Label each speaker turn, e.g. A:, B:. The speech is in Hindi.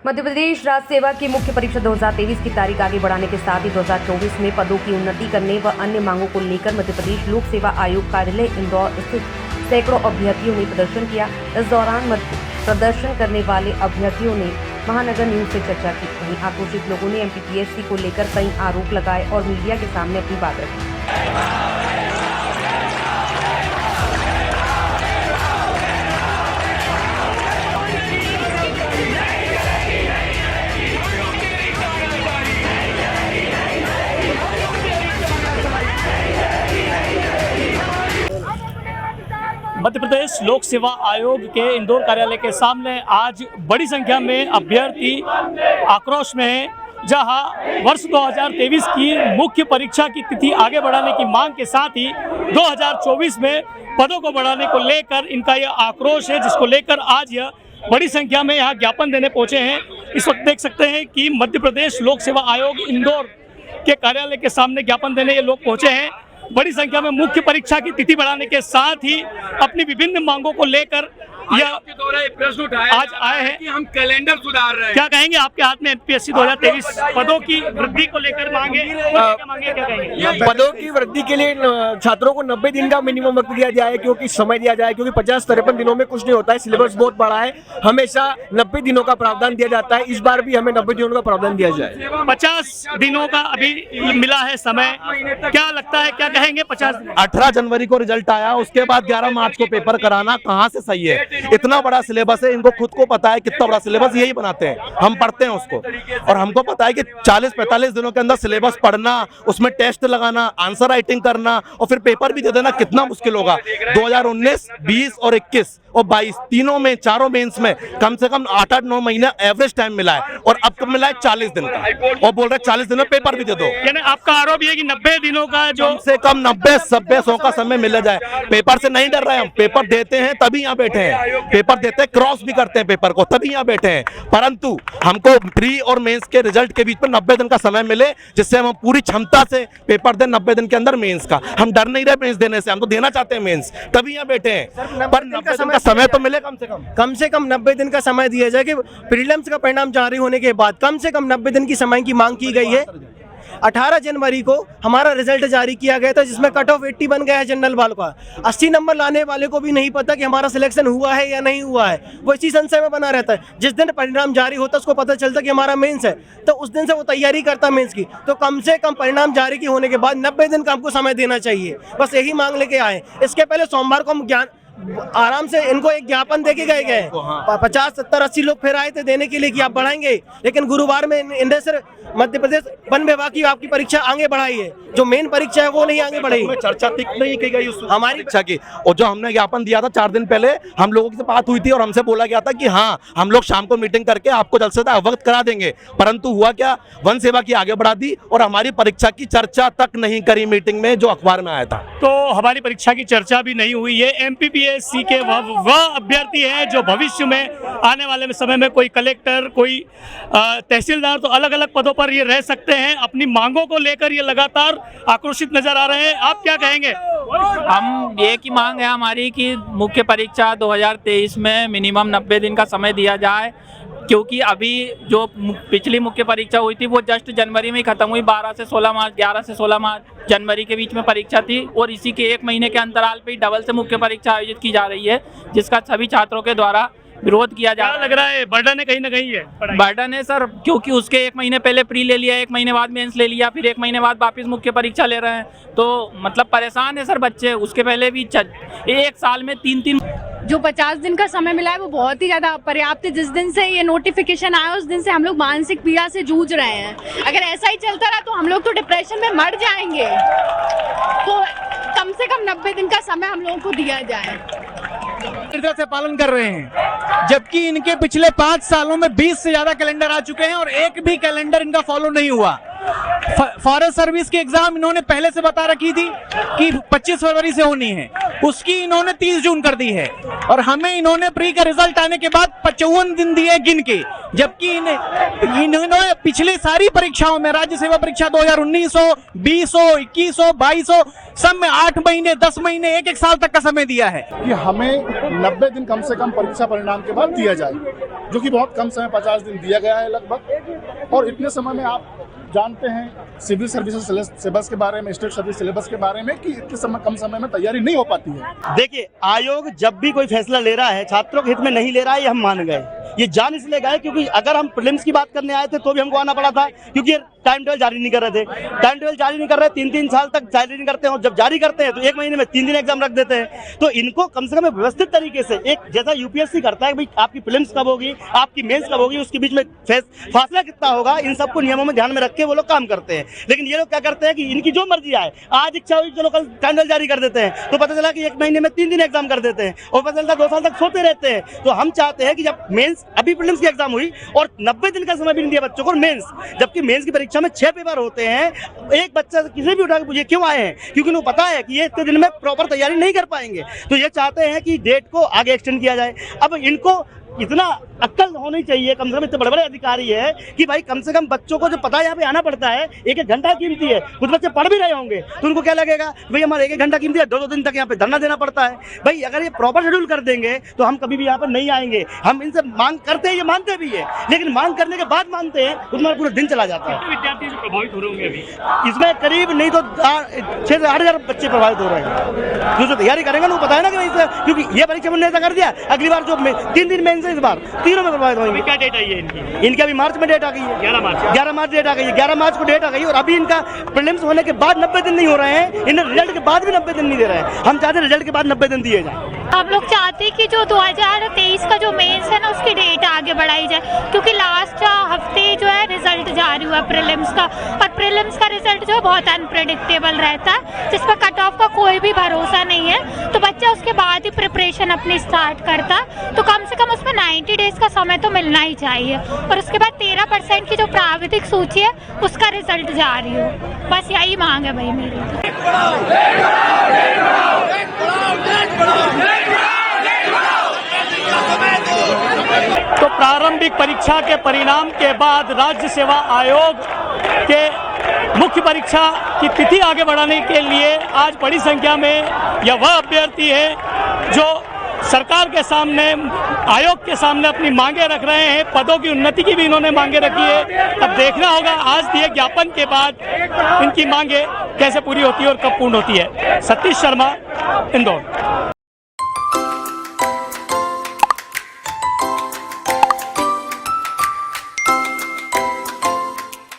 A: मध्य प्रदेश राज्य सेवा की मुख्य परीक्षा 2023 की तारीख आगे बढ़ाने के साथ ही 2024 में पदों की उन्नति करने व अन्य मांगों को लेकर मध्य प्रदेश लोक सेवा आयोग कार्यालय इंदौर स्थित सैकड़ों अभ्यर्थियों ने प्रदर्शन किया। इस दौरान प्रदर्शन करने वाले अभ्यर्थियों ने महानगर न्यूज से चर्चा की। वहीं आक्रोशित लोगों ने एमपीपीएससी को लेकर कई आरोप लगाए और मीडिया के सामने अपनी बात रखी।
B: मध्य प्रदेश लोक सेवा आयोग के इंदौर कार्यालय के सामने आज बड़ी संख्या में अभ्यर्थी आक्रोश में हैं, जहां वर्ष 2023 की मुख्य परीक्षा की तिथि आगे बढ़ाने की मांग के साथ ही 2024 में पदों को बढ़ाने को लेकर इनका यह आक्रोश है, जिसको लेकर आज यह बड़ी संख्या में यहाँ ज्ञापन देने पहुंचे हैं। इस वक्त देख सकते हैं कि मध्य प्रदेश लोक सेवा आयोग इंदौर के कार्यालय के सामने ज्ञापन देने ये लोग पहुंचे हैं। बड़ी संख्या में मुख्य परीक्षा की तिथि बढ़ाने के साथ ही अपनी विभिन्न मांगों को लेकर यह
C: प्रश्न उठाया
B: आज आए हैं
C: कि हम कैलेंडर सुधार रहे हैं।
B: क्या कहेंगे? आपके हाथ में एमपीएससी 2023 पदों की वृद्धि को लेकर मांगे, क्या कहेंगे?
D: पदों की वृद्धि के लिए छात्रों को 90 दिन का मिनिमम वक्त दिया जाए, क्योंकि समय दिया जाए, क्योंकि 50-53 दिनों में कुछ नहीं होता है। सिलेबस बहुत बड़ा है, हमेशा 90 दिनों का प्रावधान दिया जाता है। इस बार भी हमें 90 दिनों का प्रावधान दिया जाए।
B: 50 दिनों का अभी मिला है समय, क्या लगता है, क्या कहेंगे? 50
E: 18 जनवरी को रिजल्ट आया, उसके बाद 11 मार्च को पेपर कराना कहाँ से सही है? इतना बड़ा सिलेबस है, इनको खुद को पता है कितना बड़ा सिलेबस, यही बनाते हैं, हम पढ़ते हैं उसको। और हमको पता है कि 40-45 दिनों के अंदर सिलेबस पढ़ना, उसमें टेस्ट लगाना, आंसर राइटिंग करना और फिर पेपर भी दे देना कितना मुश्किल होगा। 2019, 20 और 21 और 22 तीनों में, चारों मेंस में कम से कम 8-9 महीने एवरेज टाइम मिला है, और अब कब मिला है? 40 दिन का, और बोल रहे 40 दिन में पेपर भी दे दो।
B: यानी आपका आरोप ये है कि 90 दिनों का जो
E: कम से कम 90-100 का समय मिल जाए। पेपर से नहीं डर रहे हम, पेपर देते हैं तभी यहाँ बैठे हैं, पेपर देते हैं, क्रॉस भी करते हैं पेपर को, तभी यहाँ बैठे हैं। परंतु हमको प्री और मेंस के रिजल्ट के बीच में 90 दिन का समय मिले, जिससे हम पूरी क्षमता से पेपर दें 90 दिन के अंदर मेंस का। हम डर नहीं रहे मेंस देने से, हम तो देना चाहते हैं मेंस, तभी यहाँ बैठे हैं। पर 90 दिन का समय तो मिले कम से कम
D: 90 दिन का समय दिया जाए कि प्रीलिम्स का परिणाम जारी होने के बाद कम से कम 90 दिन की समय की मांग की गई है। 18 जनवरी को हमारा रिजल्ट जारी किया गया था, जिसमें कट ऑफ 80 बन गया है जनरल वालों का। 80 नंबर लाने वाले को भी नहीं पता कि हमारा सिलेक्शन हुआ है या नहीं हुआ है, वो इसी संशय में बना रहता है। जिस दिन परिणाम जारी होता है उसको पता चलता कि हमारा मेंस है, तो उस दिन से वो तैयारी करता मेंस की। तो कम से कम परिणाम जारी की होने के बाद 90 दिन का हमको समय देना चाहिए, बस यही मांग लेके आए। इसके पहले सोमवार को हम आराम से इनको एक ज्ञापन देके गए 50, 70, 80 लोग फिर आए थे देने के लिए कि आप बढ़ाएंगे, लेकिन गुरुवार में इनने सिर्फ मध्य प्रदेश वन विभाग की आपकी परीक्षा आगे बढ़ाई है, जो मेन परीक्षा है वो नहीं आगे बढ़ी।
E: चर्चा तक नहीं की गई हमारी परीक्षा की। और जो हमने ज्ञापन दिया था 4 दिन पहले, हम लोगों से बात हुई थी और हमसे बोला गया था कि हाँ, हम लोग शाम को मीटिंग करके आपको जल्द से जल्द अवगत करा देंगे। परंतु हुआ क्या? वन सेवा की आगे बढ़ा दी और हमारी परीक्षा की चर्चा तक नहीं करी मीटिंग में, जो अखबार में आया था।
B: तो हमारी परीक्षा की चर्चा भी नहीं हुई है। एमपीपीएससी के वह अभ्यर्थी हैं जो भविष्य में आने वाले समय में कोई कलेक्टर, कोई तहसीलदार, तो अलग अलग पदों पर ये रह सकते हैं। अपनी मांगों को लेकर ये लगातार आक्रोशित नजर आ रहे हैं। आप क्या कहेंगे?
F: हम एक ही मांग है हमारी कि मुख्य परीक्षा 2023 में मिनिमम 90 दिन का समय दिया जाए, क्योंकि अभी जो पिछली मुख्य परीक्षा हुई थी वो जस्ट जनवरी में ही खत्म हुई। 12 से 16 मार्च, 11 से 16 मार्च जनवरी के बीच में परीक्षा थी, और इसी के 1 महीने के अंतराल पे डबल से मुख्य परीक्षा आयोजित की जा रही है, जिसका सभी छात्रों के द्वारा विरोध किया जा रहा है।
B: लग रहा है बर्डन है, कहीं ना कहीं है
F: बर्डन है सर, क्योंकि उसके 1 महीने पहले प्री ले लिया, 1 महीने बाद मेंस ले लिया, फिर 1 महीने बाद वापस मुख्य परीक्षा ले रहे हैं, तो मतलब परेशान है सर बच्चे। उसके पहले भी 1 साल में 3
G: जो 50 दिन का समय मिला है वो बहुत ही ज़्यादा पर्याप्त है। जिस दिन से ये नोटिफिकेशन आया उस दिन से हम लोग मानसिक पीड़ा से जूझ रहे हैं। अगर ऐसा ही चलता रहा तो हम लोग तो डिप्रेशन में मर जाएंगे। तो कम से कम 90 दिन का समय हम लोगों को दिया जाए।
H: से पालन कर रहे हैं, जबकि इनके पिछले 5 सालों में 20 से ज्यादा कैलेंडर आ चुके हैं और एक भी कैलेंडर इनका फॉलो नहीं हुआ। फॉरेस्ट सर्विस की एग्जाम इन्होंने पहले से बता रखी थी कि 25 फरवरी से होनी है, उसकी इन्होंने 30 जून कर दी है, और हमें इन्होंने प्री का रिजल्ट आने के बाद 55 दिन दिए गिन के, जबकि इन्होंने पिछली सारी परीक्षाओं में, राज्य सेवा परीक्षा 2019 हो, 20 हो, 21 हो, 22 हो, सब में 8 महीने, 10 महीने, 1-1 साल तक का समय दिया है
I: कि हमें 90 दिन कम से कम परीक्षा परिणाम के बाद दिया जाए। जो कि बहुत कम समय 50 दिन दिया गया है लगभग। और इतने समय में आप जानते हैं सिविल सर्विसेज सिलेबस के बारे में, स्टेट सर्विस सिलेबस के बारे में, कि इतने कम समय में तैयारी नहीं हो पाती है।
J: देखिए, आयोग जब भी कोई फैसला ले रहा है छात्रों के हित में नहीं ले रहा है, ये हम मान गए। ये जान इसलिए गए क्योंकि अगर हम प्रीलिम्स की बात करने आए थे तो भी हमको आना पड़ा था, क्योंकि टाइम टेबल जारी नहीं कर रहे थे। टाइम टेबल जारी नहीं कर रहे, 3-3 साल तक जारी नहीं करते हैं, और जब जारी करते हैं तो 1 महीने में 3 दिन एग्जाम रख देते हैं। तो इनको कम से कम व्यवस्थित तरीके से, एक जैसा यूपीएससी करता है भाई आपकी प्रीलिम्स कब होगी, आपकी मेंस कब होगी, उसके बीच में फासला कितना होगा, इन सबको नियमों में ध्यान में रख के वो लोग काम करते हैं। लेकिन ये लोग क्या करते हैं कि इनकी जो मर्जी आए, आज इच्छा हुई चलो कल टाइम टेबल जारी कर देते हैं, तो पता चला कि 1 महीने में 3 दिन एग्जाम कर देते हैं, और पता चलता 2 साल तक सोते रहते हैं। तो हम चाहते हैं कि जब मेंस, अभी प्रीलिम्स की एग्जाम हुई और 90 दिन का समय भी नहीं दिया बच्चों को मेंस, जबकि मेंस की परीक्षा में 6 पेपर होते हैं। एक बच्चा किसी भी उठा के पूछिए क्यों आए हैं, क्योंकि उनको पता है कि ये इतने दिन में प्रॉपर तैयारी नहीं कर पाएंगे। तो ये चाहते हैं कि डेट को आगे एक्सटेंड किया जाए। अब इनको इतना अक्ल होनी चाहिए, कम से कम इतने बड़े बड़े अधिकारी है कि भाई कम से कम बच्चों को जो पता है यहाँ पे आना पड़ता है, 1-1 घंटा कीमती है। कुछ बच्चे पढ़ भी रहे होंगे तो उनको क्या लगेगा, भाई हमारा 1-1 घंटा कीमती है, 2-2 दिन तक यहाँ पे धरना देना पड़ता है। भाई अगर ये प्रॉपर शेड्यूल कर देंगे तो हम कभी भी यहाँ पर नहीं आएंगे। हम इनसे मांग करते हैं, ये मानते भी है, लेकिन मांग करने के बाद मानते हैं उसमें पूरा दिन चला जाता है।
B: विद्यार्थी प्रभावित हो रहे होंगे अभी
J: इसमें करीब नहीं तो 6 से 8 हज़ार बच्चे प्रभावित हो रहे हैं। जो तैयारी करेंगे ना वो पता है ना कि नहीं, क्योंकि ये परीक्षा मैंने ऐसा कर दिया, अगली बार जो 3 दिन में इस बार 3 में प्रभावित होंगे।
B: क्या डेट आई है इनकी?
J: इनकी अभी मार्च में डेट आ गई है,
B: 11
J: मार्च डेट आ गई है, 11 मार्च को डेट आ गई। और अभी इनका प्रीलिम्स होने के बाद 90 दिन नहीं हो रहे हैं, इन्हें रिजल्ट के बाद भी 90 दिन नहीं दे रहे हैं। हम चाहते हैं रिजल्ट के बाद 90 दिन दिए जाए।
K: हम लोग चाहते हैं कि जो 2023 का जो मेंस है ना उसकी डेट आगे बढ़ाई जाए, क्योंकि लास्ट हफ्ते जो है रिजल्ट जारी हुआ प्रीलिम्स का, और प्रीलिम्स का रिजल्ट जो है बहुत अनप्रेडिक्टेबल रहता है, जिस पर कट ऑफ का कोई भी भरोसा नहीं है। तो बच्चा उसके बाद ही प्रिपरेशन अपनी स्टार्ट करता, तो कम से कम उसमें 90 डेज का समय तो मिलना ही चाहिए। और उसके बाद 13% की जो प्राविधिक सूची है उसका रिजल्ट जारी हो, बस यही मांग है भाई मेरी।
B: तो प्रारंभिक परीक्षा के परिणाम के बाद राज्य सेवा आयोग के मुख्य परीक्षा की तिथि आगे बढ़ाने के लिए आज बड़ी संख्या में यह वह अभ्यर्थी है जो सरकार के सामने, आयोग के सामने अपनी मांगे रख रहे हैं। पदों की उन्नति की भी इन्होंने मांगे रखी है। अब देखना होगा आज दिए ज्ञापन के बाद इनकी मांगे कैसे पूरी होती है और कब पूर्ण होती है। सतीश शर्मा, इंदौर।